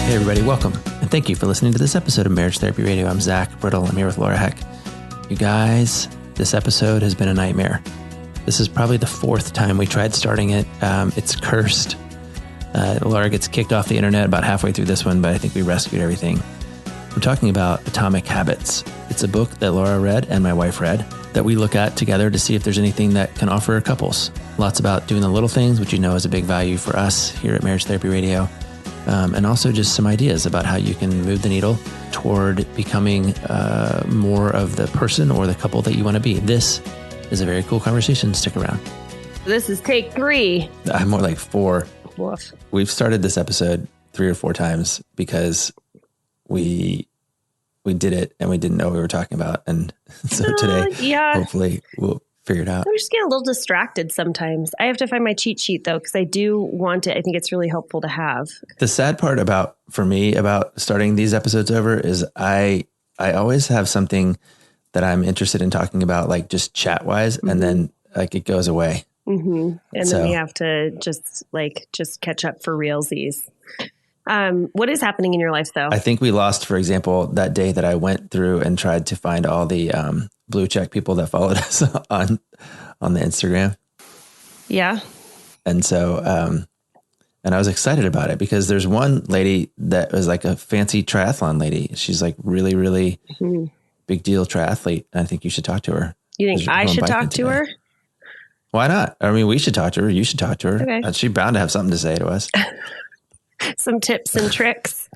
Hey everybody, welcome, and thank you for listening to this episode of Marriage Therapy Radio. I'm Zach Brittle. I'm here with Laura Heck. You guys, this episode has been a nightmare. This is probably the fourth time we tried starting it. It's cursed. Laura gets kicked off the internet about halfway through this one, but I think we rescued everything. We're talking about Atomic Habits. It's a book that Laura read and my wife read that we look at together to see if there's anything that can offer couples. Lots about doing the little things, which you know is a big value for us here at Marriage Therapy Radio. And also just some ideas about how you can move the needle toward becoming more of the person or the couple that you want to be. This is a very cool conversation. Stick around. This is take 3. I'm more like 4. Woof. We've started this episode 3 or 4 times because we did it and we didn't know what we were talking about. And so today, hopefully we'll figure it out. I just get a little distracted sometimes. I have to find my cheat sheet though, because I do want it. I think it's really helpful to have. The sad part for me about starting these episodes over is I always have something that I'm interested in talking about, like just chat wise, and then like it goes away. Mm-hmm. And then we have to just catch up for realsies. What is happening in your life though? I think we lost, for example, that day that I went through and tried to find all the blue check people that followed us on the Instagram. Yeah. And so, and I was excited about it because there's one lady that was like a fancy triathlon lady. She's like really, really big deal triathlete. And I think you should talk to her. You think I should talk to her? Why not? I mean, we should talk to her. You should talk to her. Okay. She's bound to have something to say to us. Some tips and tricks.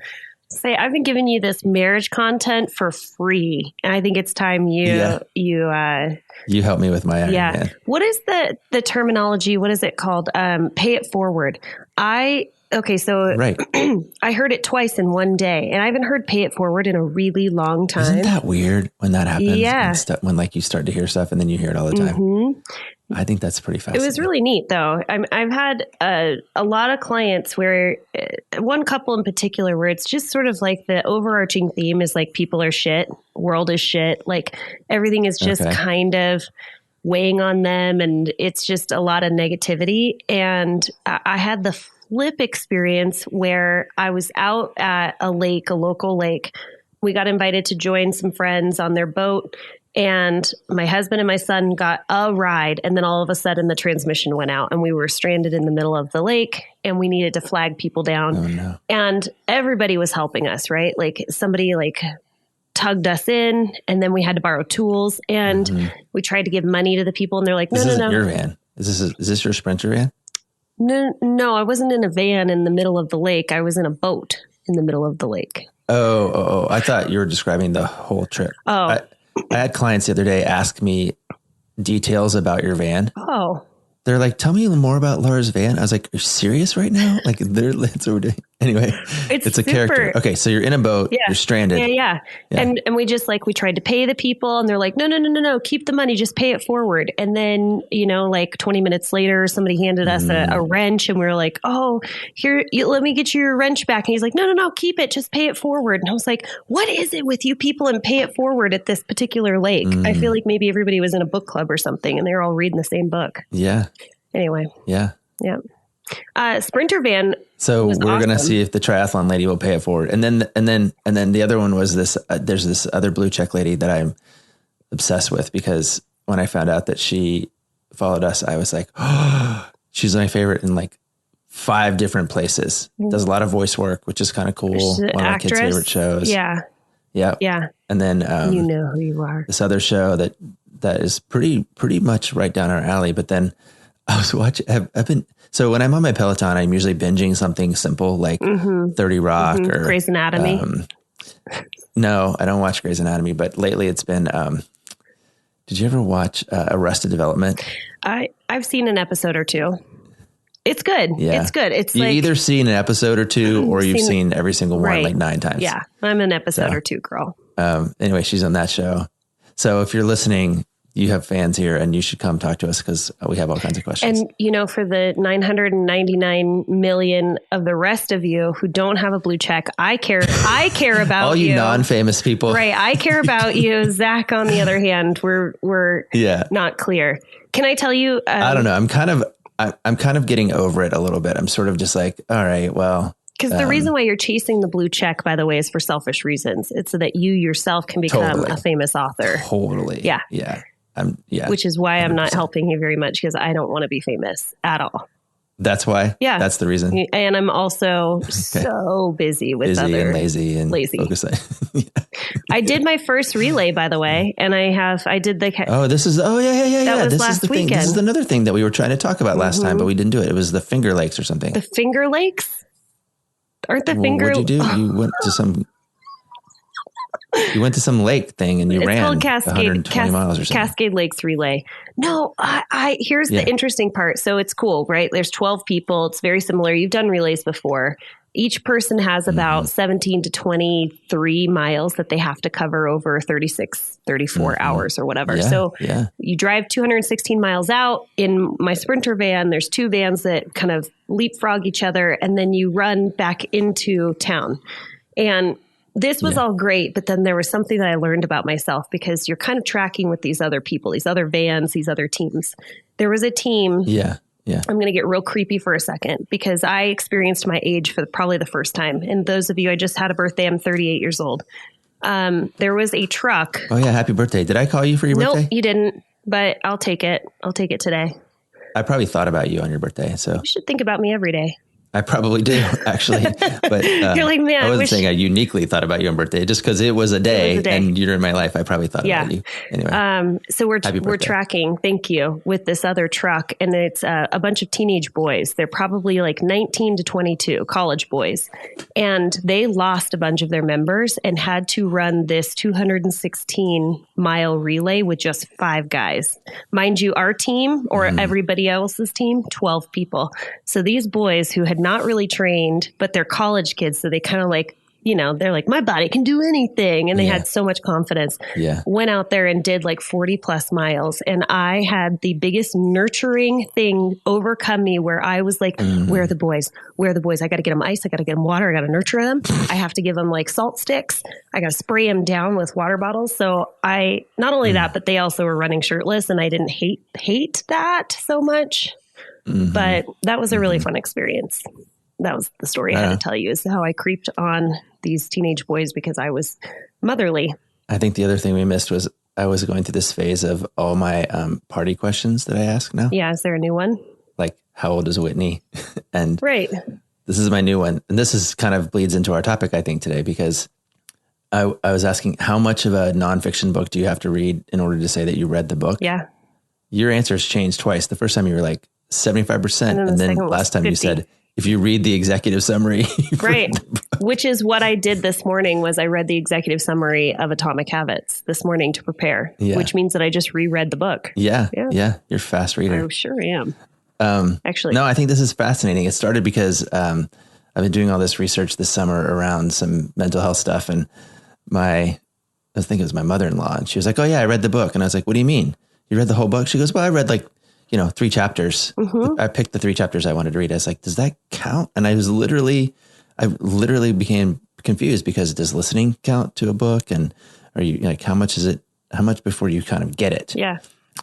Say, I've been giving you this marriage content for free, and I think it's time you help me with my Iron Man. What is the terminology? What is it called? Pay it forward. Right. I heard it twice in one day, and I haven't heard pay it forward in a really long time. Isn't that weird when that happens? Yeah. When like you start to hear stuff and then you hear it all the time. Mm-hmm. I think that's pretty fascinating. It was really neat, though. I've had a lot of clients where one couple in particular where it's just sort of like the overarching theme is like people are shit, world is shit, like everything is just kind of weighing on them, and it's just a lot of negativity. And I had the flip experience where I was out at a lake, a local lake. We got invited to join some friends on their boat. And my husband and my son got a ride, and then all of a sudden the transmission went out and we were stranded in the middle of the lake and we needed to flag people down. Oh, no. And everybody was helping us, right? Like somebody tugged us in, and then we had to borrow tools, and we tried to give money to the people, and they're like, no. This isn't your van. Is this your Sprinter van? No, I wasn't in a van in the middle of the lake. I was in a boat in the middle of the lake. Oh, I thought you were describing the whole trip. Oh, I had clients the other day ask me details about your van. Oh. They're like, tell me more about Laura's van. I was like, are you serious right now? Like, that's what we're doing. Anyway, it's a character. Okay, so you're in a boat. Yeah. You're stranded. Yeah. And we just we tried to pay the people, and they're like, no, keep the money, just pay it forward. And then, 20 minutes later, somebody handed us a wrench, and we were like, oh, here, let me get your wrench back. And he's like, no, keep it, just pay it forward. And I was like, what is it with you people and pay it forward at this particular lake? I feel like maybe everybody was in a book club or something, and they were all reading the same book. Yeah. Anyway. Yeah. Sprinter van. So we're going to see if the triathlon lady will pay it forward. And then the other one was this, there's this other blue check lady that I'm obsessed with, because when I found out that she followed us, I was like, oh, she's my favorite in 5 different places. Does a lot of voice work, which is kind of cool. One of my kids' favorite shows. Yeah. And then, you know who you are. This other show that is pretty much right down our alley. But then I was watching, so when I'm on my Peloton, I'm usually binging something simple like 30 Rock or Grey's Anatomy. No, I don't watch Grey's Anatomy, but lately it's been, did you ever watch Arrested Development? I've seen an episode or 2. It's good. Yeah. It's good. It's you either seen an episode or 2, or you've seen every single one 9 times. Yeah. I'm an episode or 2 girl. Anyway, she's on that show. So if you're listening, you have fans here, and you should come talk to us, because we have all kinds of questions. And, for the 999 million of the rest of you who don't have a blue check, I care about all you non-famous people. Right. I care about you. Zach, on the other hand, we're not clear. Can I tell you? I don't know. I'm kind of getting over it a little bit. I'm sort of just like, all right, well, Because the reason why you're chasing the blue check, by the way, is for selfish reasons. It's so that you yourself can become a famous author. Totally. Yeah. Yeah. Which is why 100%. I'm not helping you very much, because I don't want to be famous at all. That's why? Yeah. That's the reason. And I'm also so busy with and lazy. Focusing. Yeah. I did my first relay, by the way, and I did the. Oh, this is. Oh, yeah. That was this last is the weekend. thing. This is another thing that we were trying to talk about last time, but we didn't do it. It was the Finger Lakes or something. The Finger Lakes? Aren't the Finger? What'd you do? You went to some. You went to some lake thing and you ran 120 miles or something. Cascade Lakes Relay. No, here's the interesting part. So it's cool, right? There's 12 people. It's very similar. You've done relays before. Each person has about 17 to 23 miles that they have to cover over 36, 34 hours or whatever. You drive 216 miles out. In my Sprinter van, there's 2 vans that kind of leapfrog each other, and then you run back into town. And this was all great, but then there was something that I learned about myself, because you're kind of tracking with these other people, these other vans, these other teams. There was a team. Yeah. I'm going to get real creepy for a second, because I experienced my age for probably the first time. And those of you, I just had a birthday. I'm 38 years old. There was a truck. Oh yeah. Happy birthday. Did I call you for your birthday? Nope, you didn't, but I'll take it. I'll take it today. I probably thought about you on your birthday. So you should think about me every day. I probably do, actually. But you're like, man, I wasn't saying I uniquely thought about you on birthday, just because it was a day and you're in my life. I probably thought about you. Anyway. So we're tracking, thank you, with this other truck. And it's a bunch of teenage boys. They're probably like 19 to 22, college boys. And they lost a bunch of their members and had to run this 216-mile relay with just 5 guys. Mind you, our team or everybody else's team, 12 people. So these boys who had not really trained, but they're college kids. So they kind of like, they're like, my body can do anything. And they had so much confidence. Went out there and did like 40 plus miles. And I had the biggest nurturing thing overcome me, where I was like, where are the boys? Where are the boys? I got to get them ice. I got to get them water. I got to nurture them. I have to give them like salt sticks. I got to spray them down with water bottles. So not only that, but they also were running shirtless, and I didn't hate that so much. But that was a really fun experience. That was the story I had to tell you, is how I creeped on these teenage boys because I was motherly. I think the other thing we missed was I was going through this phase of all my party questions that I ask now. Yeah. Is there a new one? Like, how old is Whitney? And right. This is my new one. And this is kind of bleeds into our topic, I think, today, because I was asking, how much of a nonfiction book do you have to read in order to say that you read the book? Yeah. Your answers changed twice. The first time you were like 75%. And then last time 50. You said, if you read the executive summary. Right. Which is what I did this morning, was I read the executive summary of Atomic Habits this morning to prepare, which means that I just reread the book. Yeah. You're a fast reader. I sure am. Actually. No, I think this is fascinating. It started because I've been doing all this research this summer around some mental health stuff. And I think it was my mother-in-law. And she was like, oh yeah, I read the book. And I was like, what do you mean? You read the whole book? She goes, well, I read like 3 chapters. I picked the 3 chapters I wanted to read. I was like, does that count? And I literally became confused, because does listening count to a book? And are you like, how much before you kind of get it? Yeah.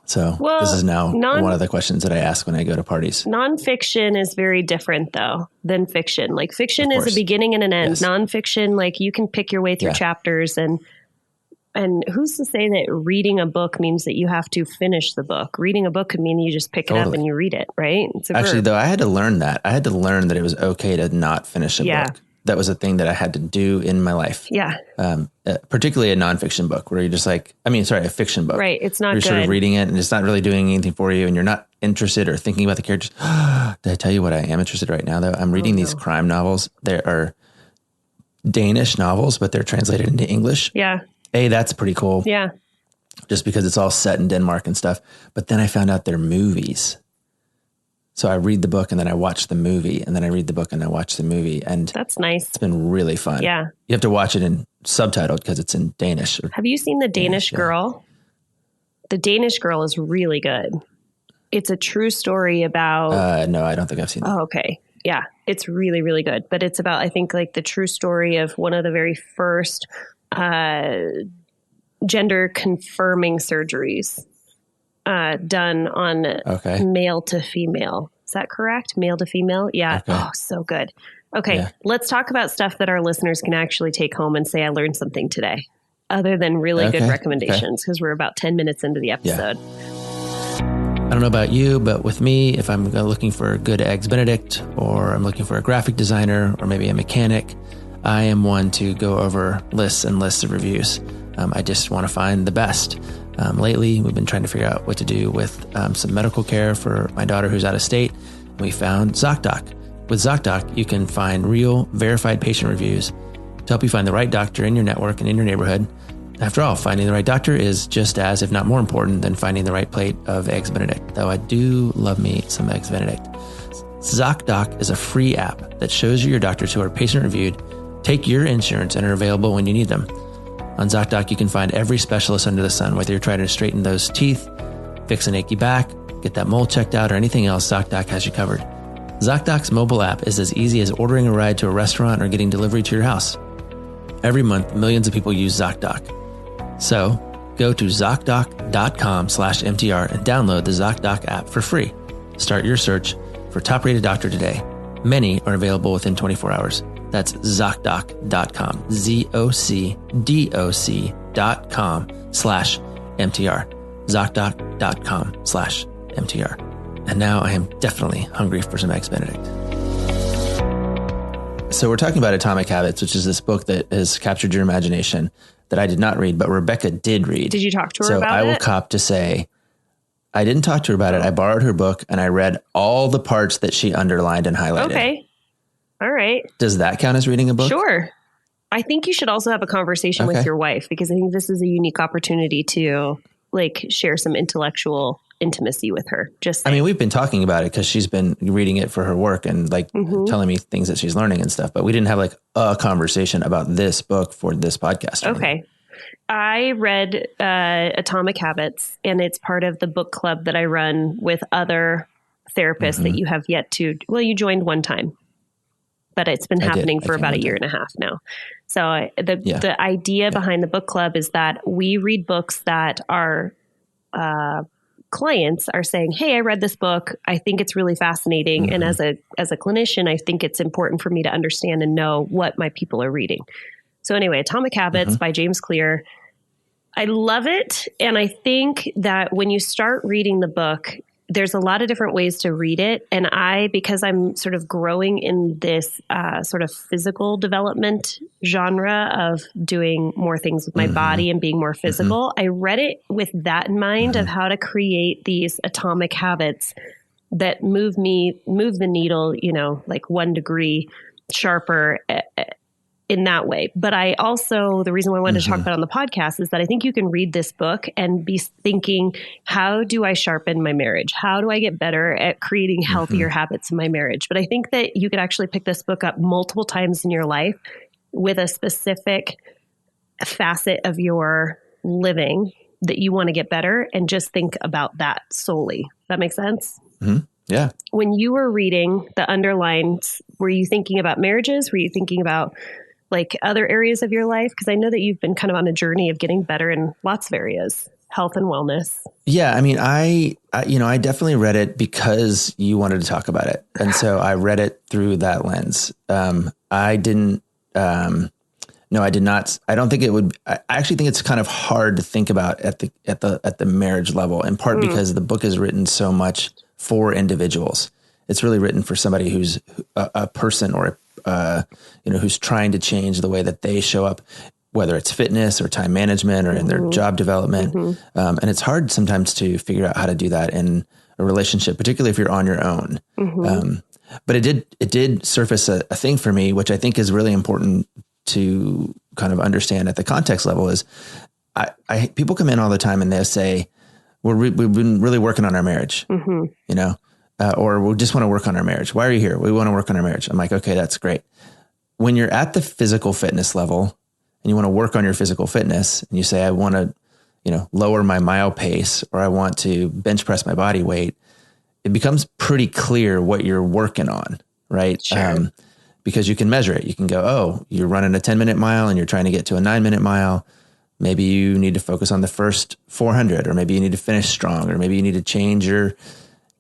So this is now one of the questions that I ask when I go to parties. Nonfiction is very different though than fiction. Like fiction is a beginning and an end. Yes. Nonfiction, like you can pick your way through chapters, and who's to say that reading a book means that you have to finish the book? Reading a book could mean you just pick it up and you read it, right? Actually, though, I had to learn that. I had to learn that it was okay to not finish a book. That was a thing that I had to do in my life. Yeah. Particularly a nonfiction book, where you're just like, a fiction book. Right. It's not You're sort of reading it and it's not really doing anything for you, and you're not interested or thinking about the characters. Did I tell you what I am interested right now, though? I'm reading these crime novels. There are Danish novels, but they're translated into English. Yeah. That's pretty cool. Yeah. Just because it's all set in Denmark and stuff. But then I found out they're movies. So I read the book and then I watch the movie, and then I read the book and I watch the movie. And that's nice. It's been really fun. Yeah. You have to watch it in subtitled because it's in Danish. Have you seen The Danish Girl? The Danish Girl is really good. It's a true story about... No, I don't think I've seen that. Oh, okay. Yeah. It's really, really good. But it's about, I think, like the true story of one of the very first gender confirming surgeries done on male to female. Is that correct? Male to female? Yeah. Okay. Oh, so good. Okay. Yeah. Let's talk about stuff that our listeners can actually take home and say, I learned something today, other than really good recommendations, because we're about 10 minutes into the episode. I don't know about you, but with me, if I'm looking for a good Eggs Benedict, or I'm looking for a graphic designer, or maybe a mechanic, I am one to go over lists and lists of reviews. I just want to find the best. Lately, we've been trying to figure out what to do with some medical care for my daughter who's out of state. We found ZocDoc. With ZocDoc, you can find real, verified patient reviews to help you find the right doctor in your network and in your neighborhood. After all, finding the right doctor is just as, if not more important than finding the right plate of Eggs Benedict, though I do love me some Eggs Benedict. ZocDoc is a free app that shows you your doctors who are patient reviewed, take your insurance, and are available when you need them. On ZocDoc, you can find every specialist under the sun, whether you're trying to straighten those teeth, fix an achy back, get that mole checked out, or anything else, ZocDoc has you covered. ZocDoc's mobile app is as easy as ordering a ride to a restaurant or getting delivery to your house. Every month, millions of people use ZocDoc. So, go to ZocDoc.com/MTR and download the ZocDoc app for free. Start your search for top-rated doctor today. Many are available within 24 hours. That's ZocDoc.com, ZocDoc.com/MTR, ZocDoc.com/MTR. And now I am definitely hungry for some Eggs Benedict. So we're talking about Atomic Habits, which is this book that has captured your imagination that I did not read, but Rebecca did read. Did you talk to her about it? So I will cop to say, I didn't talk to her about it. I borrowed her book and I read all the parts that she underlined and highlighted. Okay. All right. Does that count as reading a book? Sure. I think you should also have a conversation with your wife, because I think this is a unique opportunity to share some intellectual intimacy with her. I mean, we've been talking about it because she's been reading it for her work and telling me things that she's learning and stuff, but we didn't have a conversation about this book for this podcast. Okay. I read Atomic Habits, and it's part of the book club that I run with other therapists that you have yet to, you joined one time, but it's been happening for about a year and a half now. So the idea behind the book club is that we read books that our clients are saying, hey, I read this book. I think it's really fascinating. And as a clinician, I think it's important for me to understand and know what my people are reading. So anyway, Atomic Habits by James Clear. I love it. And I think that when you start reading the book, there's a lot of different ways to read it. And because I'm sort of growing in this sort of physical development genre of doing more things with my body and being more physical, I read it with that in mind of how to create these atomic habits that move the needle, 1 degree sharper in that way. But the reason why I wanted to talk about it on the podcast is that I think you can read this book and be thinking, how do I sharpen my marriage? How do I get better at creating healthier habits in my marriage? But I think that you could actually pick this book up multiple times in your life with a specific facet of your living that you want to get better, and just think about that solely. That makes sense? Yeah. When you were reading the underlines, were you thinking about marriages? Were you thinking about other areas of your life? Because I know that you've been kind of on a journey of getting better in lots of areas, health and wellness. Yeah. I mean, I definitely read it because you wanted to talk about it. And so I read it through that lens. I did not. I don't think it would, I actually think it's kind of hard to think about at the marriage level, in part because the book is written so much for individuals. It's really written for somebody who's a person or who's trying to change the way that they show up, whether it's fitness or time management or in their job development. And it's hard sometimes to figure out how to do that in a relationship, particularly if you're on your own. But it did surface a thing for me, which I think is really important to kind of understand at the context level is people come in all the time and they'll say, we've been really working on our marriage, or we just want to work on our marriage. Why are you here? We want to work on our marriage. I'm like, okay, that's great. When you're at the physical fitness level and you want to work on your physical fitness and you say, I want to, lower my mile pace, or I want to bench press my body weight, it becomes pretty clear what you're working on, right? Sure. Because you can measure it. You can go, oh, you're running a 10-minute mile and you're trying to get to a 9-minute mile. Maybe you need to focus on the first 400, or maybe you need to finish strong, or maybe you need to change your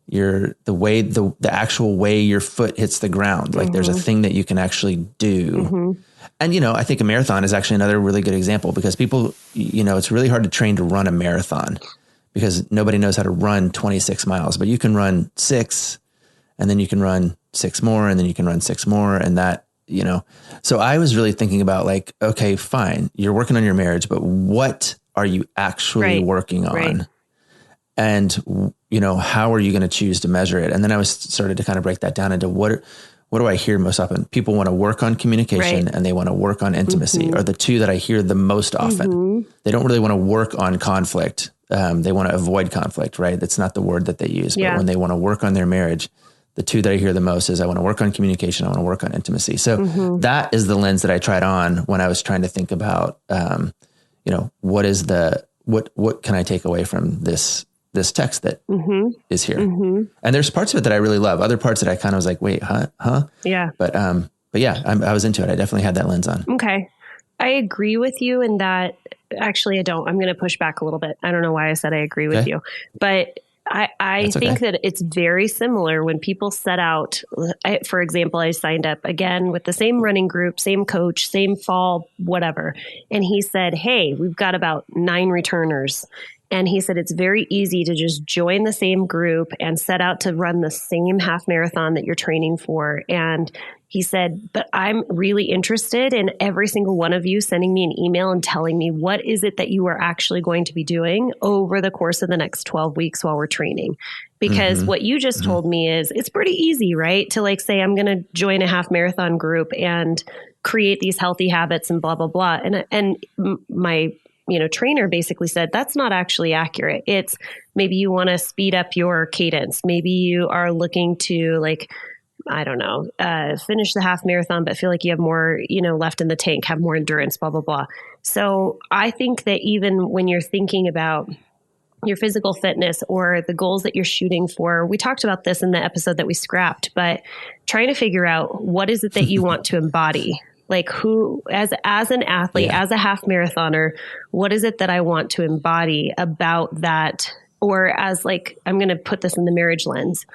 the actual way your foot hits the ground. Like there's a thing that you can actually do. And, I think a marathon is actually another really good example because people, it's really hard to train to run a marathon because nobody knows how to run 26 miles, but you can run 6 and then you can run 6 more and then you can run 6 more. And that, so I was really thinking about like, okay, fine. You're working on your marriage, but what are you actually working on? Right. And, how are you going to choose to measure it? And then I started to kind of break that down into what do I hear most often? People want to work on communication and they want to work on intimacy are the two that I hear the most often. They don't really want to work on conflict. They want to avoid conflict, right? That's not the word that they use. But when they want to work on their marriage, the two that I hear the most is I want to work on communication. I want to work on intimacy. So that is the lens that I tried on when I was trying to think about, what can I take away from this text that is here. And there's parts of it that I really love. Other parts that I kind of was like, wait, huh? Yeah. But yeah, I was into it. I definitely had that lens on. Okay. I agree with you in that. Actually, I don't. I'm going to push back a little bit. I don't know why I said I agree with you, but I think that it's very similar when people set out. For example, I signed up again with the same running group, same coach, same fall, whatever. And he said, hey, we've got about 9 returners. And he said, it's very easy to just join the same group and set out to run the same half marathon that you're training for. And he said, but I'm really interested in every single one of you sending me an email and telling me what is it that you are actually going to be doing over the course of the next 12 weeks while we're training. Because what you just told me is it's pretty easy, right? To like say, I'm going to join a half marathon group and create these healthy habits and blah, blah, blah. And my trainer basically said, that's not actually accurate. It's maybe you want to speed up your cadence. Maybe you are looking to finish the half marathon, but feel like you have more, left in the tank, have more endurance, blah, blah, blah. So I think that even when you're thinking about your physical fitness or the goals that you're shooting for, we talked about this in the episode that we scrapped, but trying to figure out what is it that you want to embody. Like who, as an athlete, as a half marathoner, what is it that I want to embody about that? Or as I'm going to put this in the marriage lens.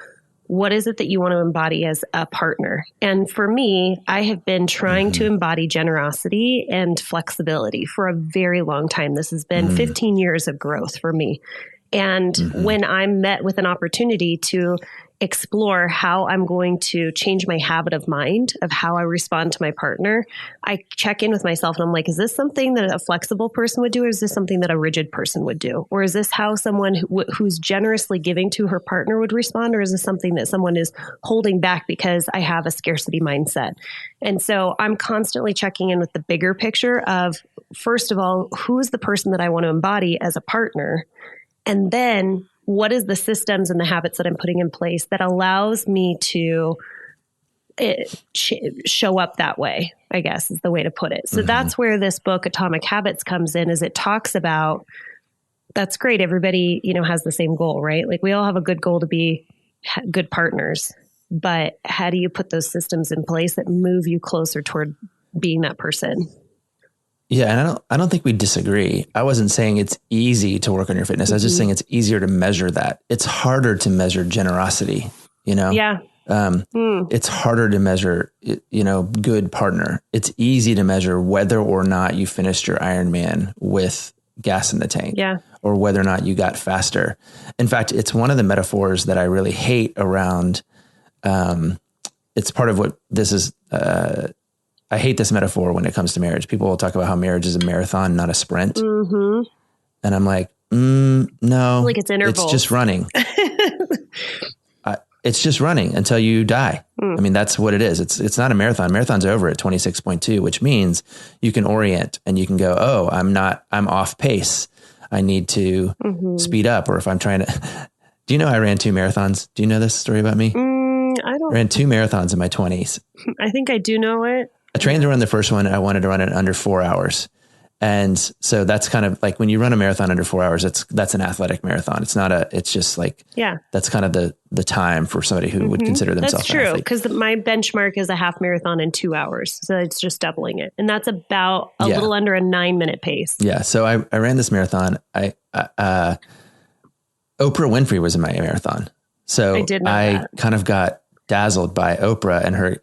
What is it that you want to embody as a partner? And for me, I have been trying to embody generosity and flexibility for a very long time. This has been 15 years of growth for me. And when I'm met with an opportunity to explore how I'm going to change my habit of mind of how I respond to my partner, I check in with myself and I'm like, is this something that a flexible person would do? Or is this something that a rigid person would do? Or is this how someone who's generously giving to her partner would respond? Or is this something that someone is holding back because I have a scarcity mindset? And so I'm constantly checking in with the bigger picture of, first of all, who's the person that I want to embody as a partner? And then what is the systems and the habits that I'm putting in place that allows me to show up that way, I guess is the way to put it. So that's where this book, Atomic Habits, comes in, is it talks about, that's great. Everybody, has the same goal, right? Like we all have a good goal to be good partners, but how do you put those systems in place that move you closer toward being that person? Yeah. And I don't think we disagree. I wasn't saying it's easy to work on your fitness. I was just saying it's easier to measure that. It's harder to measure generosity, Yeah. It's harder to measure, good partner. It's easy to measure whether or not you finished your Ironman with gas in the tank, or whether or not you got faster. In fact, it's one of the metaphors that I really hate around. It's part of what this is. I hate this metaphor when it comes to marriage. People will talk about how marriage is a marathon, not a sprint. And I'm like, no, like it's intervals. It's just running. It's just running until you die. I mean, that's what it is. It's not a marathon. Marathon's over at 26.2, which means you can orient and you can go, oh, I'm off pace. I need to speed up. Or if I'm trying to, do you know I ran 2 marathons? Do you know this story about me? I don't. I ran 2 marathons in my 20s. I think I do know it. I trained to run the first one. I wanted to run it under 4 hours. And so that's kind of like when you run a marathon under 4 hours, that's an athletic marathon. It's just like, that's kind of the time for somebody who would consider themselves an athlete. That's true. Because my benchmark is a half marathon in 2 hours. So it's just doubling it. And that's about a little under a 9-minute pace. Yeah. So I ran this marathon. Oprah Winfrey was in my marathon. So I did know that. kind of got dazzled by Oprah and her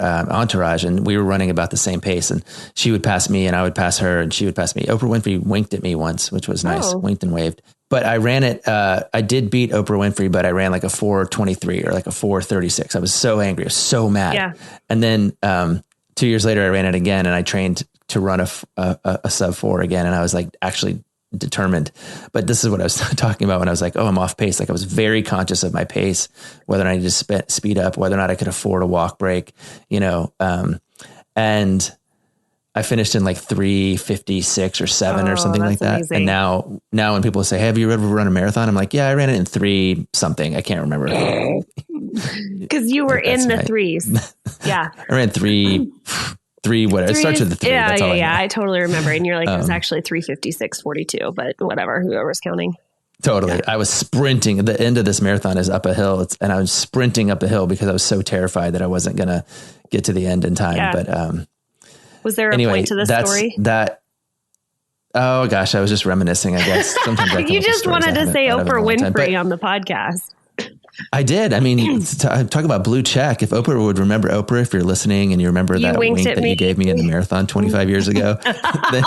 entourage, and we were running about the same pace, and she would pass me and I would pass her and she would pass me. Oprah Winfrey winked at me once, which was nice. Winked and waved. But I ran it. I did beat Oprah Winfrey, but I ran like a 4:23 or like a 4:36. I was so angry. I was so mad. Yeah. And then 2 years later, I ran it again, and I trained to run a sub 4 again. And I was like actually determined. But this is what I was talking about when I was like, oh, I'm off pace. Like I was very conscious of my pace, whether or not I need to speed up, whether or not I could afford a walk break, and I finished in like 3:56 or 7 or something like that. Amazing. And now when people say, hey, have you ever run a marathon? I'm like, yeah, I ran it in 3 something. I can't remember. Because you were in the threes. Yeah. I ran 3, whatever. It starts with the 3. Yeah, I totally remember. And you're like, it was actually 3:56:42, but whatever, whoever's counting. Totally. Yeah. I was sprinting. The end of this marathon is up a hill. And I was sprinting up a hill because I was so terrified that I wasn't going to get to the end in time. Yeah. But was there a point to this story? Oh gosh, I was just reminiscing, I guess. Sometimes I you just wanted to say Oprah Winfrey on the podcast. I did. I mean, talk about blue check. If Oprah would remember Oprah, if you're listening and you remember that wink that you gave me in the marathon 25 years ago, then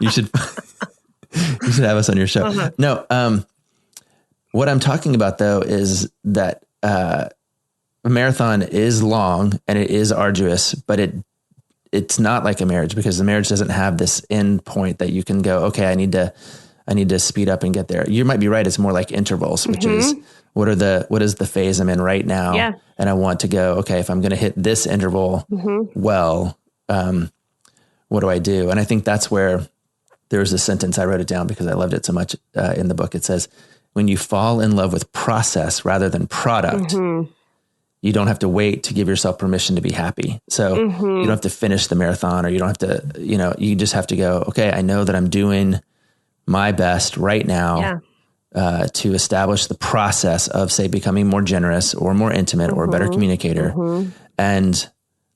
you should have us on your show. Uh-huh. No. What I'm talking about though, is that, a marathon is long and it is arduous, but it's not like a marriage, because the marriage doesn't have this end point that you can go, okay, I need to speed up and get there. You might be right. It's more like intervals, which is what is the phase I'm in right now? Yeah. And I want to go, okay, if I'm going to hit this interval, what do I do? And I think that's where there's a sentence, I wrote it down because I loved it so much in the book. It says, when you fall in love with process rather than product, you don't have to wait to give yourself permission to be happy. So you don't have to finish the marathon, or you don't have to, you just have to go, okay, I know that I'm doing my best right now to establish the process of, say, becoming more generous or more intimate or a better communicator. And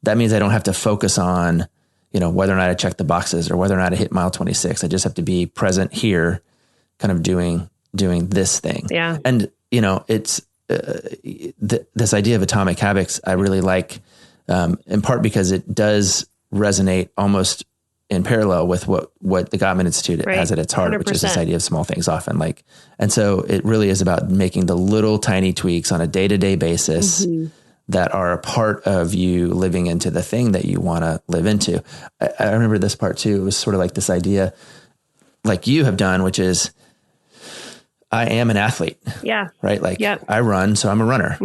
that means I don't have to focus on, whether or not I check the boxes or whether or not I hit mile 26. I just have to be present here, kind of doing this thing. Yeah. And, it's, this idea of atomic habits, I really like, in part because it does resonate almost in parallel with what the Gottman Institute has at its heart, 100%. Which is this idea of small things often. And so it really is about making the little tiny tweaks on a day-to-day basis that are a part of you living into the thing that you want to live into. I remember this part too. It was sort of like this idea, like you have done, which is, I am an athlete. Yeah. Right. I run, so I'm a runner.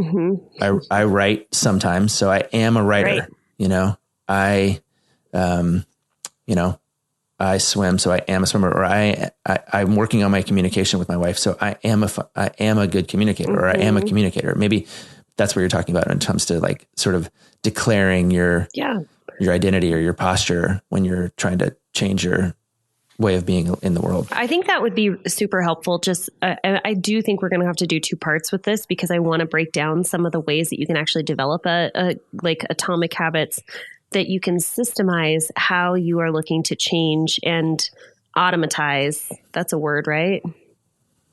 I write sometimes, so I am a writer. Right. I swim, so I am a swimmer, or I'm working on my communication with my wife, so I am a good communicator, or I am a communicator. Maybe that's what you're talking about when it comes to like sort of declaring your identity or your posture when you're trying to change your way of being in the world. I think that would be super helpful. Just, I do think we're going to have to do 2 parts with this, because I want to break down some of the ways that you can actually develop like atomic habits, that you can systemize how you are looking to change and automatize. That's a word, right?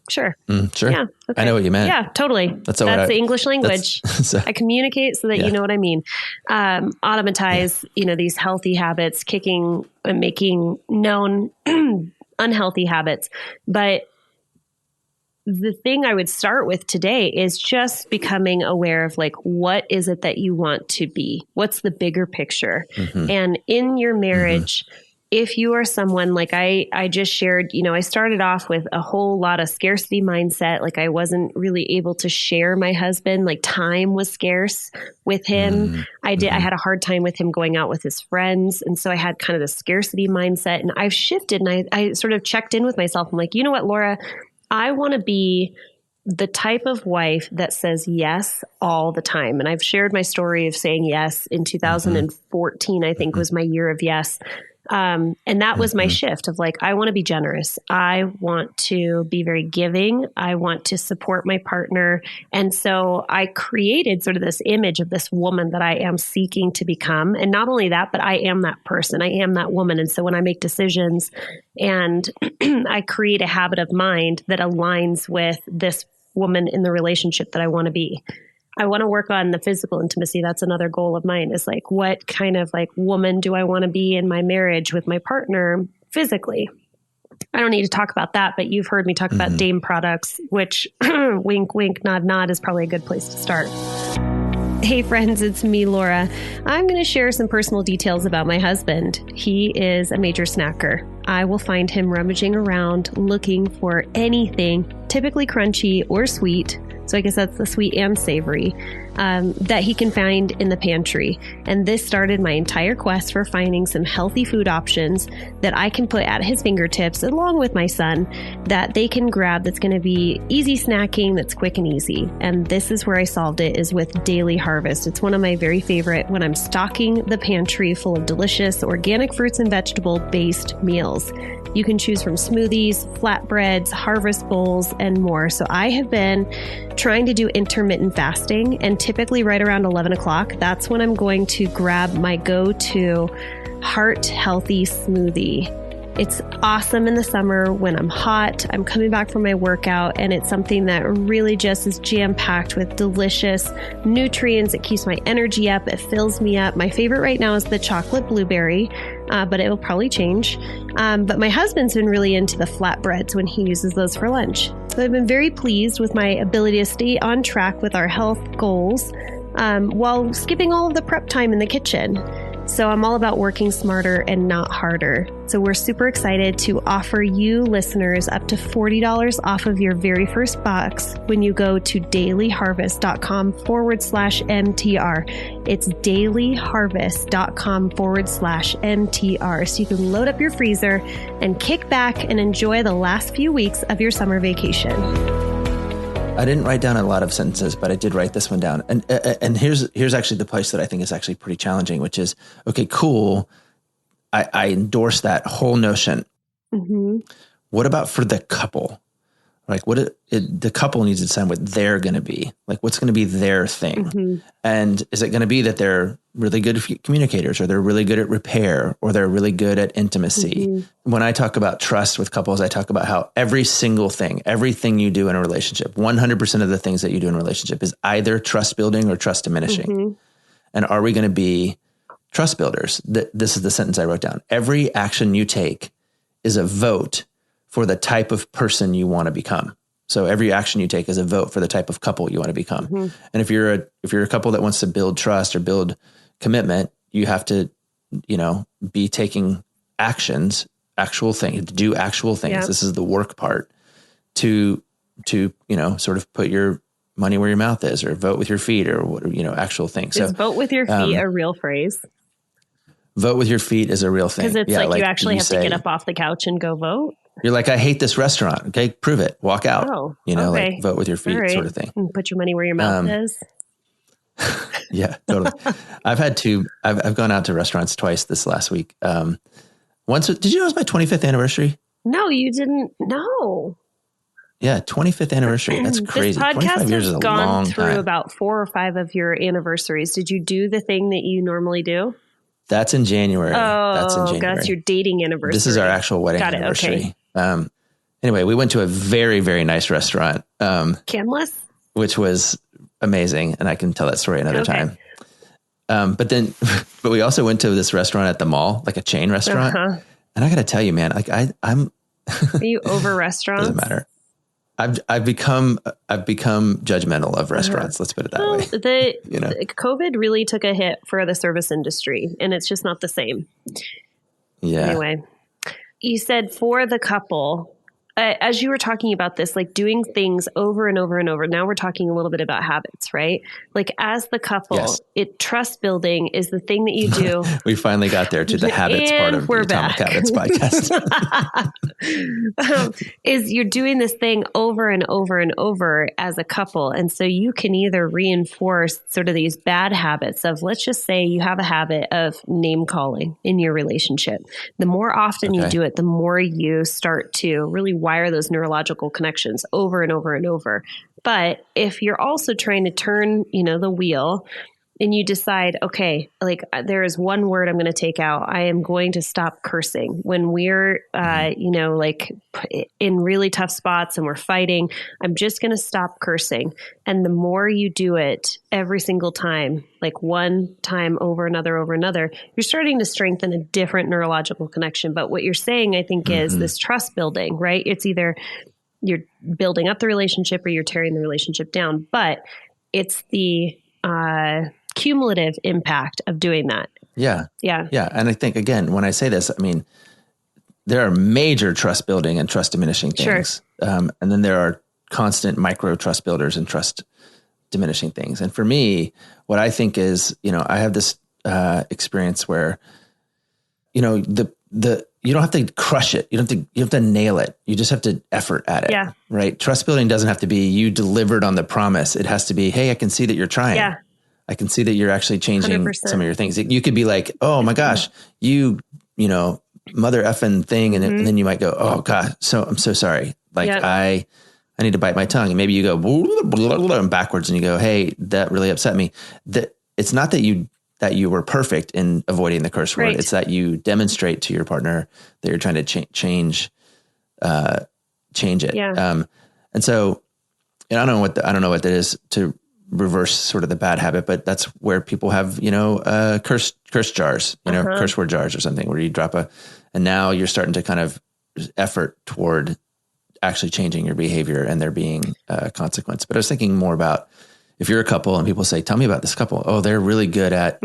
Sure. Sure. Yeah. Okay. I know what you meant. Yeah, totally. That's the English language. I communicate so that you know what I mean. Automatize, these healthy habits, kicking and making known unhealthy habits. But the thing I would start with today is just becoming aware of like, what is it that you want to be? What's the bigger picture? And in your marriage, if you are someone like I just shared, I started off with a whole lot of scarcity mindset. Like I wasn't really able to share my husband, like time was scarce with him. I had a hard time with him going out with his friends. And so I had kind of the scarcity mindset, and I've shifted, and I sort of checked in with myself. I'm like, you know what, Laura, I want to be the type of wife that says yes all the time. And I've shared my story of saying yes in 2014, I think was my year of yes. And that was my shift of like, I want to be generous. I want to be very giving. I want to support my partner. And so I created sort of this image of this woman that I am seeking to become. And not only that, but I am that person. I am that woman. And so when I make decisions and I create a habit of mind that aligns with this woman in the relationship that I want to be. I want to work on the physical intimacy. That's another goal of mine, is like, what kind of like woman do I want to be in my marriage with my partner physically? I don't need to talk about that, but you've heard me talk about Dame products, which wink, wink, nod, nod is probably a good place to start. Hey friends, it's me, Laura. I'm going to share some personal details about my husband. He is a major snacker. I will find him rummaging around looking for anything, typically crunchy or sweet. So I guess that's the sweet and savory, that he can find in the pantry. And this started my entire quest for finding some healthy food options that I can put at his fingertips, along with my son, that they can grab, that's going to be easy snacking, that's quick and easy. And this is where I solved it, is with Daily Harvest. It's one of my very favorite when I'm stocking the pantry full of delicious organic fruits and vegetable based meals. You can choose from smoothies, flatbreads, harvest bowls, and more. So I have been trying to do intermittent fasting, and typically right around 11 o'clock, that's when I'm going to grab my go-to heart healthy smoothie. It's awesome in the summer when I'm hot, I'm coming back from my workout, and it's something that really just is jam-packed with delicious nutrients. It keeps my energy up. It fills me up. My favorite right now is the chocolate blueberry, but it will probably change. But my husband's been really into the flatbreads when he uses those for lunch. So I've been very pleased with my ability to stay on track with our health goals while skipping all of the prep time in the kitchen. So I'm all about working smarter and not harder. So we're super excited to offer you listeners up to $40 off of your very first box when you go to dailyharvest.com/MTR. It's dailyharvest.com/MTR. So you can load up your freezer and kick back and enjoy the last few weeks of your summer vacation. I didn't write down a lot of sentences, but I did write this one down. And here's actually the place that I think is actually pretty challenging, which is, okay, cool. I endorse that whole notion. Mm-hmm. What about for the couple? Like the couple needs to decide what they're going to be, like what's going to be their thing. Mm-hmm. And is it going to be that they're really good communicators, or they're really good at repair, or they're really good at intimacy? Mm-hmm. When I talk about trust with couples, I talk about how every single thing, everything you do in a relationship, 100% of the things that you do in a relationship is either trust building or trust diminishing. Mm-hmm. And are we going to be trust builders? This is the sentence I wrote down. Every action you take is a vote for the type of person you want to become. So every action you take is a vote for the type of couple you want to become. Mm-hmm. And if you're a couple that wants to build trust or build commitment, you have to, be taking actions, actual things, do actual things. Yep. This is the work part to, sort of put your money where your mouth is, or vote with your feet, or actual things. Is vote with your feet a real phrase? Vote with your feet is a real thing. Because it's like you actually have to get up off the couch and go vote. You're like, I hate this restaurant. Okay, prove it. Walk out. Oh, okay. Like vote with your feet, right, sort of thing. And put your money where your mouth is. Yeah, totally. I've gone out to restaurants twice this last week. Once, did you know it was my 25th anniversary? No, you didn't. No. Yeah, 25th anniversary. That's crazy. This podcast 25 years has is a gone long through time. about 4 or 5 of your anniversaries. Did you do the thing that you normally do? That's in January. That's your dating anniversary. This is our actual wedding anniversary. Okay. Anyway, we went to a very, very nice restaurant. Canlis? Which was amazing. And I can tell that story another time. But we also went to this restaurant at the mall, like a chain restaurant. Uh-huh. And I got to tell you, man, like I'm. Are you over restaurants? Doesn't matter. I've become judgmental of restaurants. Let's put it that way. COVID really took a hit for the service industry, and it's just not the same. Yeah. Anyway, you said for the couple, as you were talking about this, like doing things over and over and over. Now we're talking a little bit about habits, right? Like as the couple, yes. Trust building is the thing that you do. We finally got there to the habits part of the Atomic Habits podcast. Is you're doing this thing over and over and over as a couple. And so you can either reinforce sort of these bad habits of, let's just say you have a habit of name calling in your relationship. The more often you do it, the more you start to really wire those neurological connections over and over and over. But if you're also trying to turn, the wheel and you decide, okay, like there is one word I'm going to take out. I am going to stop cursing when we're, like in really tough spots and we're fighting. I'm just going to stop cursing. And the more you do it every single time, like one time over another, you're starting to strengthen a different neurological connection. But what you're saying, I think, is this trust building, right? It's either you're building up the relationship or you're tearing the relationship down, but it's the cumulative impact of doing that. Yeah. Yeah. Yeah. And I think, again, when I say this, I mean, there are major trust building and trust diminishing things. Sure. And then there are constant micro trust builders and trust diminishing things. And for me, what I think is, I have this experience where, you don't have to crush it. You have to nail it. You just have to effort at it. Yeah. Right. Trust building doesn't have to be you delivered on the promise. It has to be, hey, I can see that you're trying. Yeah. I can see that you're actually changing 100%. some of your things. You could be like, oh my gosh, you mother effing thing. And then you might go, oh God, I'm so sorry. Like I need to bite my tongue. And maybe you go and backwards and you go, hey, that really upset me. That it's not that you were perfect in avoiding the curse word. Right. It's that you demonstrate to your partner that you're trying to change it. Yeah. And so, and I don't know what that is to reverse sort of the bad habit, but that's where people have, curse jars, curse word jars or something where you drop and now you're starting to kind of effort toward actually changing your behavior and there being a consequence. But I was thinking more about if you're a couple and people say, tell me about this couple. Oh, they're really good at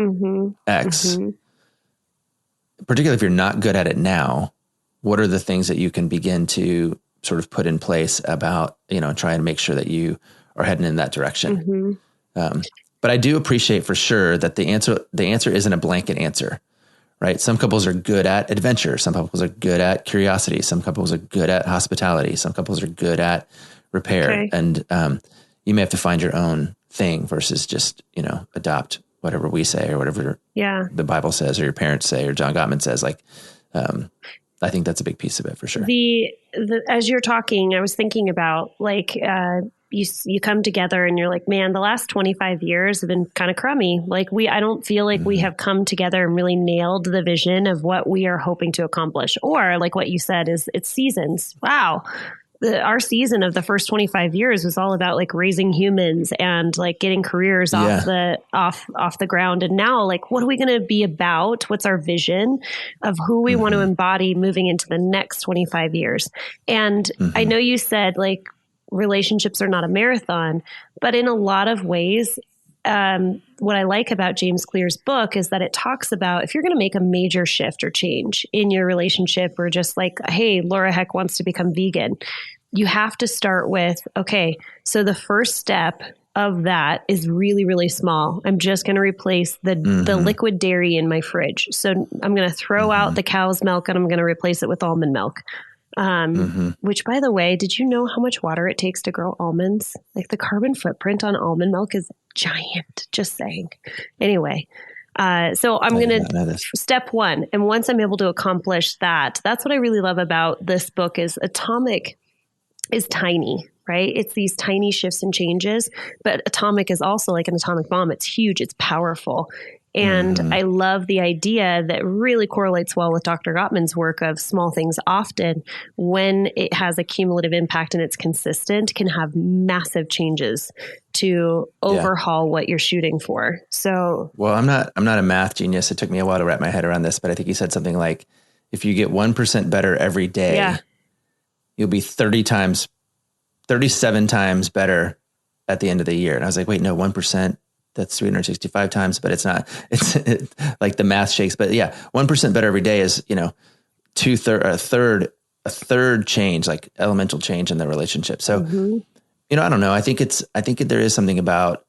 X. Particularly if you're not good at it now, what are the things that you can begin to sort of put in place about, try and make sure that you are heading in that direction. But I do appreciate for sure that the answer isn't a blanket answer, right? Some couples are good at adventure. Some couples are good at curiosity. Some couples are good at hospitality. Some couples are good at repair. Okay. And you may have to find your own thing versus just, adopt whatever we say or whatever the Bible says or your parents say or John Gottman says. Like, I think that's a big piece of it for sure. As you're talking, I was thinking about like, you come together and you're like, man, the last 25 years have been kind of crummy. Like I don't feel like we have come together and really nailed the vision of what we are hoping to accomplish. Or like what you said is it's seasons. Wow. Our season of the first 25 years was all about like raising humans and like getting careers off the ground. And now like, what are we going to be about? What's our vision of who we want to embody moving into the next 25 years? And I know you said like, relationships are not a marathon, but in a lot of ways, what I like about James Clear's book is that it talks about if you're going to make a major shift or change in your relationship or just like, hey, Laura Heck wants to become vegan, you have to start with, okay, so the first step of that is really, really small. I'm just going to replace the liquid dairy in my fridge. So I'm going to throw out the cow's milk and I'm going to replace it with almond milk. Which, by the way, did you know how much water it takes to grow almonds? Like the carbon footprint on almond milk is giant, just saying. Anyway, so I'm going to step one. And once I'm able to accomplish that, that's what I really love about this book is Atomic is tiny, right? It's these tiny shifts and changes, but Atomic is also like an atomic bomb. It's huge. It's powerful. And I love the idea that really correlates well with Dr. Gottman's work of small things often when it has a cumulative impact and it's consistent can have massive changes to overhaul what you're shooting for. So, well, I'm not a math genius. It took me a while to wrap my head around this, but I think he said something like, if you get 1% better every day, you'll be 37 times better at the end of the year. And I was like, wait, no, 1%. That's 365 times, but it's not, like the math shakes, but 1% better every day is, a third change, like elemental change in the relationship. So, I don't know. I think there is something about,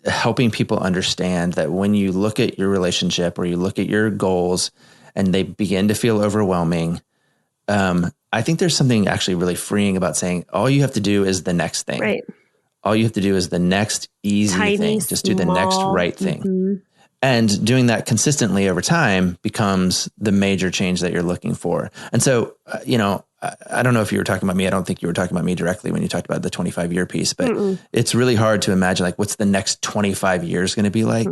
helping people understand that when you look at your relationship or you look at your goals and they begin to feel overwhelming, I think there's something actually really freeing about saying, all you have to do is the next thing. Right. All you have to do is the next easy thing. Just do the next right thing. And doing that consistently over time becomes the major change that you're looking for. And so, I don't know if you were talking about me. I don't think you were talking about me directly when you talked about the 25-year piece, but it's really hard to imagine like what's the next 25 years going to be like.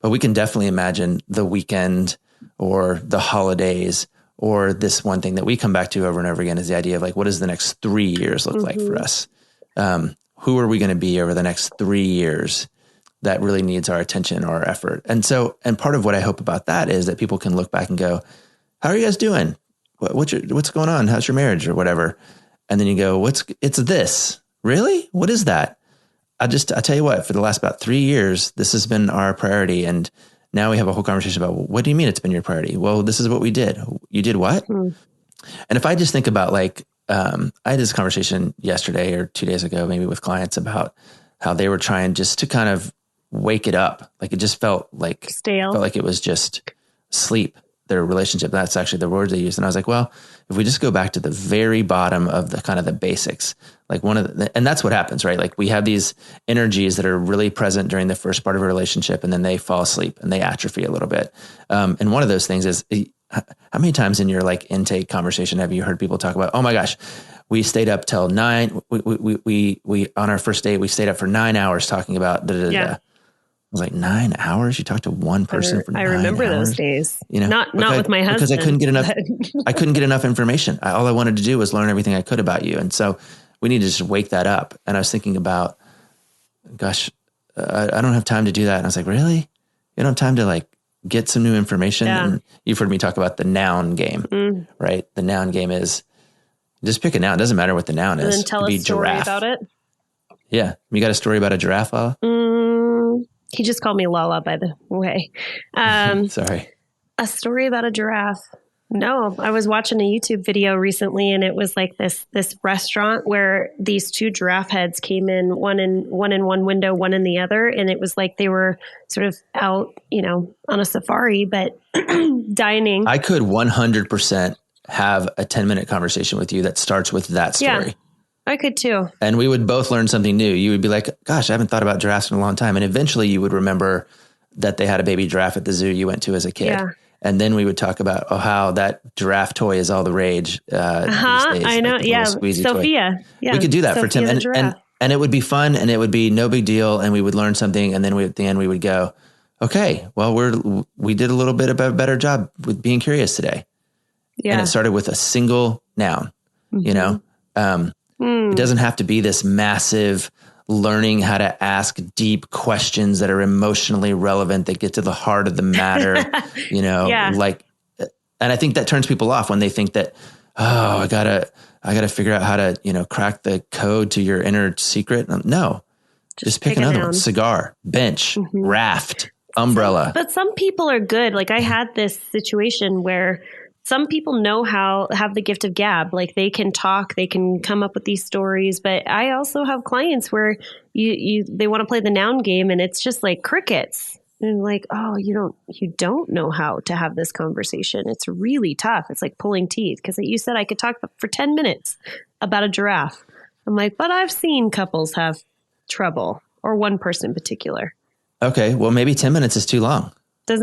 But we can definitely imagine the weekend or the holidays, or this one thing that we come back to over and over again is the idea of like, what does the next 3 years look like for us? Who are we going to be over the next 3 years that really needs our attention or our effort? And part of what I hope about that is that people can look back and go, how are you guys doing? What's going on? How's your marriage or whatever? And then you go, it's this, really? What is that? I tell you what, for the last about 3 years, this has been our priority. And now we have a whole conversation about, what do you mean it's been your priority? Well, this is what we did. You did what? And if I just think about like, I had this conversation yesterday or 2 days ago, maybe with clients about how they were trying just to kind of wake it up. Like it just felt like stale, felt like it was just sleep, their relationship. That's actually the words they used. And I was like, well, if we just go back to the very bottom of the kind of the basics, like and that's what happens, right? Like we have these energies that are really present during the first part of a relationship, and then they fall asleep and they atrophy a little bit. And one of those things is, how many times in your like intake conversation have you heard people talk about, oh my gosh, we stayed up till 9. We on our first date, we stayed up for 9 hours talking about I was like, 9 hours? You talked to one person for 9 hours? I remember those days. Not with my husband. Because I couldn't get enough. I couldn't get enough information. All I wanted to do was learn everything I could about you. And so we need to just wake that up. And I was thinking about, gosh, I don't have time to do that. And I was like, really? You don't have time to like get some new information? Yeah. And you've heard me talk about the noun game, right? The noun game is just pick a noun. It doesn't matter what the noun is. And then tell a story about it. Yeah. You got a story about a giraffe, Lala? He just called me Lala, by the way. Sorry. A story about a giraffe. No, I was watching a YouTube video recently, and it was like this restaurant where these two giraffe heads came in, one in one window, one in the other, and it was like they were sort of out, on a safari, but dining. I could 100% have a 10-minute conversation with you that starts with that story. Yeah. I could too. And we would both learn something new. You would be like, gosh, I haven't thought about giraffes in a long time. And eventually you would remember that they had a baby giraffe at the zoo you went to as a kid. Yeah. And then we would talk about, how that giraffe toy is all the rage. These days, I know. Like yeah. Sophia. Toy. Yeah. We could do that Sophia for 10 and it would be fun and it would be no big deal. And we would learn something. And then at the end we would go, okay, well, we did a little bit of a better job with being curious today. Yeah. And it started with a single noun, It doesn't have to be this massive learning how to ask deep questions that are emotionally relevant, that get to the heart of the matter, and I think that turns people off when they think that, I gotta figure out how to, crack the code to your inner secret. No, just pick another one. Cigar, bench, raft, umbrella. But some people are good. Like I had this situation where some people have the gift of gab, like they can talk, they can come up with these stories. But I also have clients where they want to play the noun game and it's just like crickets. And like, you don't know how to have this conversation. It's really tough. It's like pulling teeth because you said I could talk for 10 minutes about a giraffe. I'm like, but I've seen couples have trouble, or one person in particular. Okay, well, maybe 10 minutes is too long. It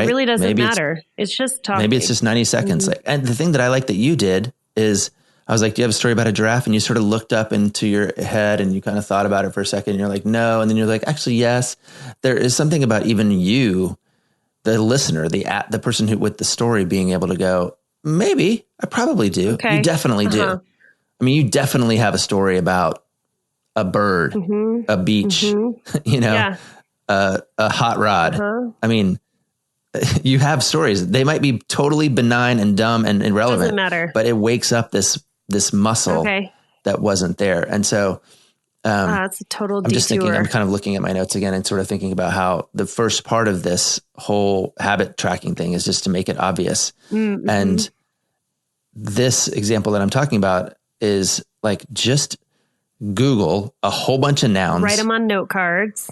really doesn't matter. It's just talking. Maybe it's just 90 seconds. And the thing that I like that you did is I was like, do you have a story about a giraffe? And you sort of looked up into your head and you kind of thought about it for a second. And you're like, no. And then you're like, actually, yes. There is something about even you, the listener, the person who with the story being able to go, maybe I probably do. Okay. You definitely do. I mean, you definitely have a story about a bird, a beach, a hot rod. I mean, you have stories. They might be totally benign and dumb and irrelevant. Doesn't matter. But it wakes up this muscle that wasn't there. And so it's a total detour. I'm just thinking, I'm kind of looking at my notes again and sort of thinking about how the first part of this whole habit tracking thing is just to make it obvious. And this example that I'm talking about is like, just Google a whole bunch of nouns. Write them on note cards.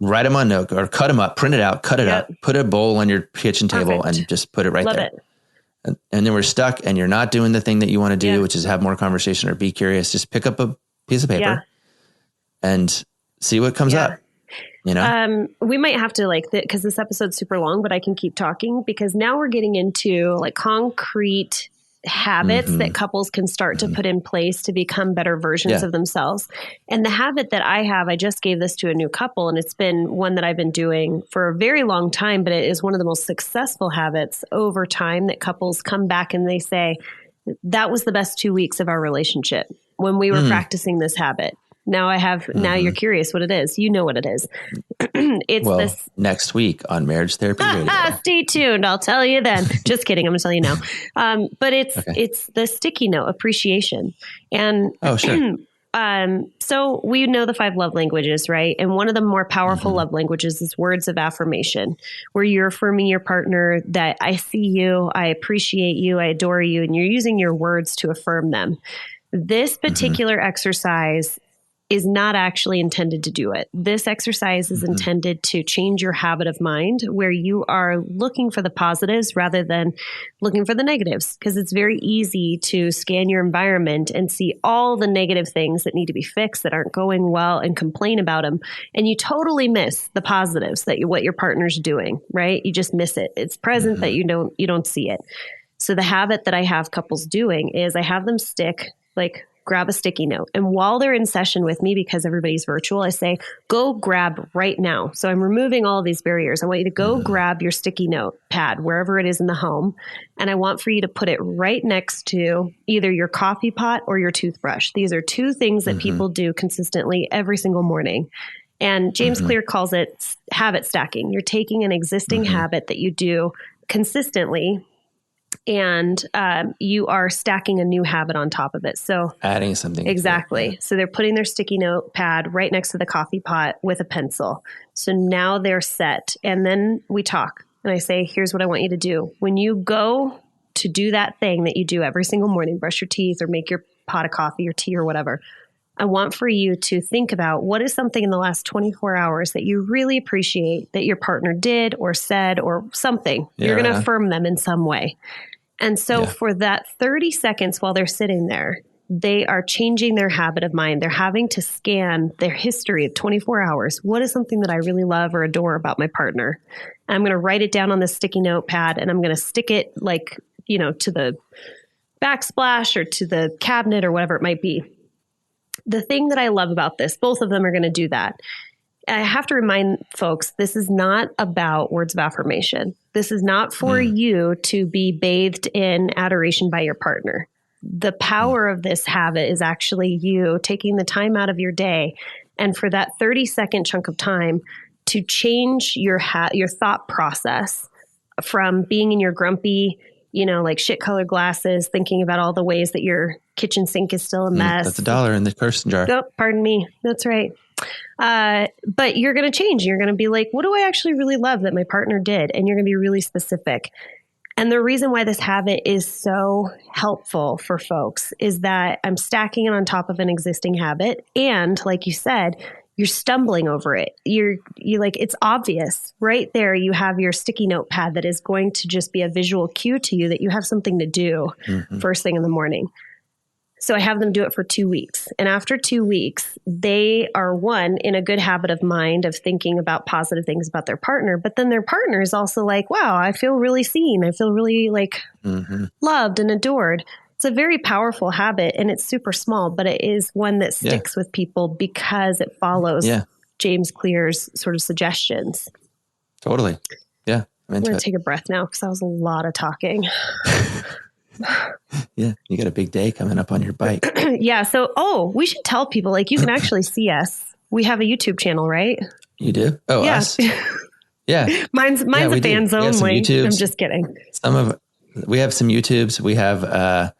Write them on note or cut them up, print it out, cut it up, put a bowl on your kitchen table and just put it right there. And then we're stuck and you're not doing the thing that you want to do, which is have more conversation or be curious. Just pick up a piece of paper and see what comes up. You know? We might have to because this episode's super long, but I can keep talking because now we're getting into like concrete habits that couples can start to put in place to become better versions of themselves. And the habit that I have, I just gave this to a new couple, and it's been one that I've been doing for a very long time, but it is one of the most successful habits over time that couples come back and they say, that was the best 2 weeks of our relationship when we were practicing this habit. Now now you're curious what it is. You know what it is. It's this next week on Marriage Therapy Radio. Stay tuned. I'll tell you then. Just kidding. I'm going to tell you now. But it's the sticky note appreciation. And sure. So we know the 5 love languages, right? And one of the more powerful love languages is words of affirmation, where you're affirming your partner that I see you, I appreciate you, I adore you, and you're using your words to affirm them. This particular exercise is not actually intended to do it. This exercise is intended to change your habit of mind where you are looking for the positives rather than looking for the negatives, because it's very easy to scan your environment and see all the negative things that need to be fixed that aren't going well and complain about them. And you totally miss the positives what your partner's doing, right? You just miss it. It's present that you don't see it. So the habit that I have couples doing is I have them grab a sticky note. And while they're in session with me, because everybody's virtual, I say, go grab right now. So I'm removing all of these barriers. I want you to go grab your sticky note pad, wherever it is in the home. And I want for you to put it right next to either your coffee pot or your toothbrush. These are 2 things that people do consistently every single morning. And James Clear calls it habit stacking. You're taking an existing habit that you do consistently and you are stacking a new habit on top of it. So adding something. Exactly. So they're putting their sticky note pad right next to the coffee pot with a pencil. So now they're set. And then we talk and I say, here's what I want you to do. When you go to do that thing that you do every single morning, brush your teeth or make your pot of coffee or tea or whatever, I want for you to think about what is something in the last 24 hours that you really appreciate that your partner did or said or something. You're going to affirm them in some way. And so for that 30 seconds while they're sitting there, they are changing their habit of mind. They're having to scan their history of 24 hours. What is something that I really love or adore about my partner? And I'm going to write it down on the sticky note pad and I'm going to stick it to the backsplash or to the cabinet or whatever it might be. The thing that I love about this, both of them are going to do that. I have to remind folks, this is not about words of affirmation. This is not for you to be bathed in adoration by your partner. The power of this habit is actually you taking the time out of your day and for that 30-second chunk of time to change your thought process from being in your grumpy, shit colored glasses, thinking about all the ways that your kitchen sink is still a mess. That's $1 in the person jar. Oh, pardon me. That's right. But you're going to change. You're going to be like, what do I actually really love that my partner did? And you're going to be really specific. And the reason why this habit is so helpful for folks is that I'm stacking it on top of an existing habit. And like you said, you're stumbling over it. You're like, it's obvious right there. You have your sticky note pad that is going to just be a visual cue to you that you have something to do first thing in the morning. So I have them do it for 2 weeks. And after 2 weeks, they are in a good habit of mind of thinking about positive things about their partner. But then their partner is also like, wow, I feel really seen. I feel really loved and adored. It's a very powerful habit and it's super small, but it is one that sticks with people because it follows James Clear's sort of suggestions. Totally. Yeah. I'm going to take a breath now because that was a lot of talking. Yeah. You got a big day coming up on your bike. Yeah. So, we should tell people, you can actually see us. We have a YouTube channel, right? You do? Oh, yeah. Us? Yeah. Mine's a fans only. I'm just kidding. We have some YouTubes. We have,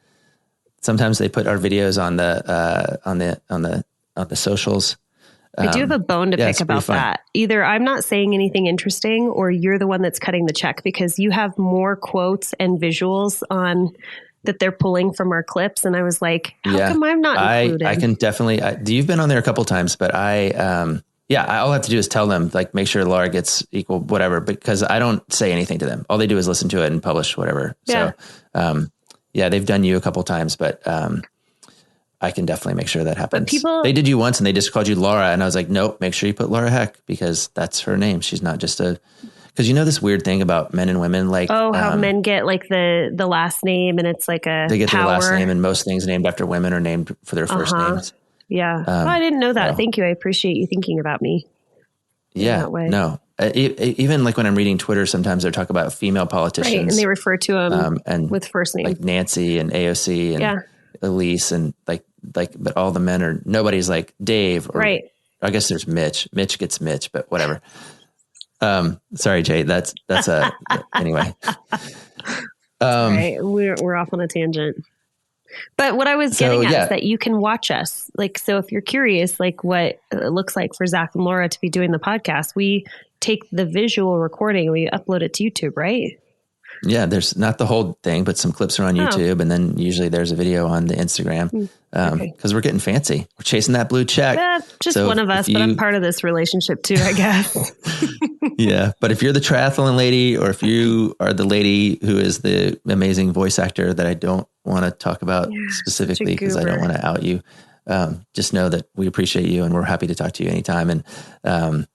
sometimes they put our videos on the socials. I do have a bone to pick about that. Either I'm not saying anything interesting or you're the one that's cutting the check because you have more quotes and visuals on that they're pulling from our clips. And I was like, how come I'm not included? I can definitely, you've been on there a couple times, but all I have to do is tell them, make sure Laura gets equal, whatever, because I don't say anything to them. All they do is listen to it and publish whatever. Yeah. So, they've done you a couple times, but I can definitely make sure that happens. But they did you once and they just called you Laura. And I was like, nope, make sure you put Laura Heck because that's her name. She's not just because you know this weird thing about men and women, like how men get like the last name and it's like they get their last name, and most things named after women are named for their first names. Yeah. I didn't know that. Thank you. I appreciate you thinking about me. Yeah. No. Even like when I'm reading Twitter, sometimes they talk about female politicians, right, and they refer to them and with first name, like Nancy and AOC and Elise, and like, but all the men are, nobody's like Dave, or right. I guess there's Mitch. Mitch gets Mitch, but whatever. Sorry, Jay. That's anyway. Right, we're off on a tangent. But what I was getting at is that you can watch us. Like, so if you're curious, like what it looks like for Zach and Laura to be doing the podcast, we take the visual recording and we upload it to YouTube, right? Yeah, there's not the whole thing, but some clips are on YouTube, and then usually there's a video on the Instagram because we're getting fancy. We're chasing that blue check. Just so one of us, but I'm part of this relationship too, I guess. Yeah, but if you're the triathlon lady, or if you are the lady who is the amazing voice actor that I don't want to talk about specifically because I don't want to out you, just know that we appreciate you and we're happy to talk to you anytime. And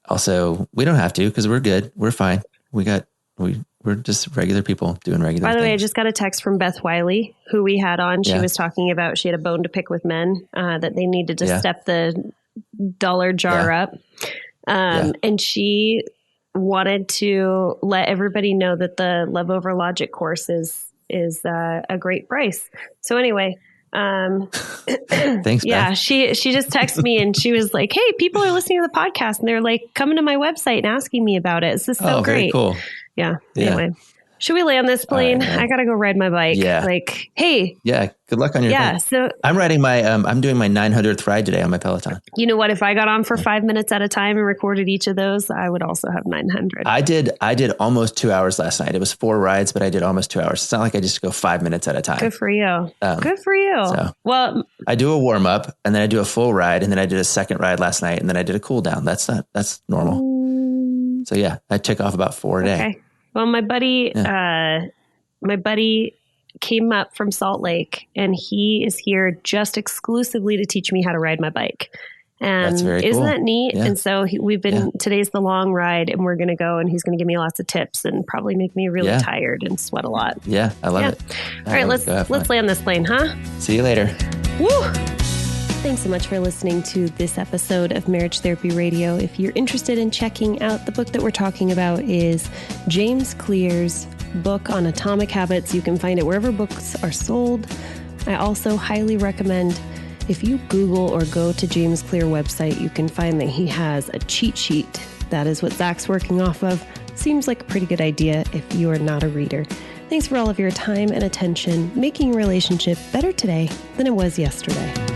also, we don't have to because we're good. We're fine. We're just regular people doing regular things. By the way, I just got a text from Beth Wiley, who we had on. She was talking about she had a bone to pick with men, that they needed to step the dollar jar up. And she wanted to let everybody know that the Love Over Logic course is a great price. So anyway, thanks. Yeah, Beth. she just texted me and she was like, "Hey, people are listening to the podcast and they're like coming to my website and asking me about it. This is so great." Very cool. Yeah. Anyway, should we land this plane? Right, I gotta go ride my bike. Yeah. Like, hey. Yeah. Good luck on your bike. So I'm riding my. I'm doing my 900th ride today on my Peloton. You know what? If I got on for 5 minutes at a time and recorded each of those, I would also have 900. I did almost 2 hours last night. It was 4 rides, but I did almost 2 hours. It's not like I just go 5 minutes at a time. Good for you. Good for you. So well, I do a warm up and then I do a full ride and then I did a second ride last night and then I did a cool down. That's normal. So yeah, I took off about 4 a day. Okay. Well, my buddy came up from Salt Lake and he is here just exclusively to teach me how to ride my bike. And that's very isn't cool. that neat? Yeah. And so today's the long ride and we're going to go and he's going to give me lots of tips and probably make me really tired and sweat a lot. Yeah. I love it. All right. Let's land this plane, huh? See you later. Woo! Thanks so much for listening to this episode of Marriage Therapy Radio. If you're interested in checking out the book that we're talking about is James Clear's book on atomic habits. You can find it wherever books are sold. I also highly recommend if you Google or go to James Clear website, you can find that he has a cheat sheet. That is what Zach's working off of. Seems like a pretty good idea if you are not a reader. Thanks for all of your time and attention, making your relationship better today than it was yesterday.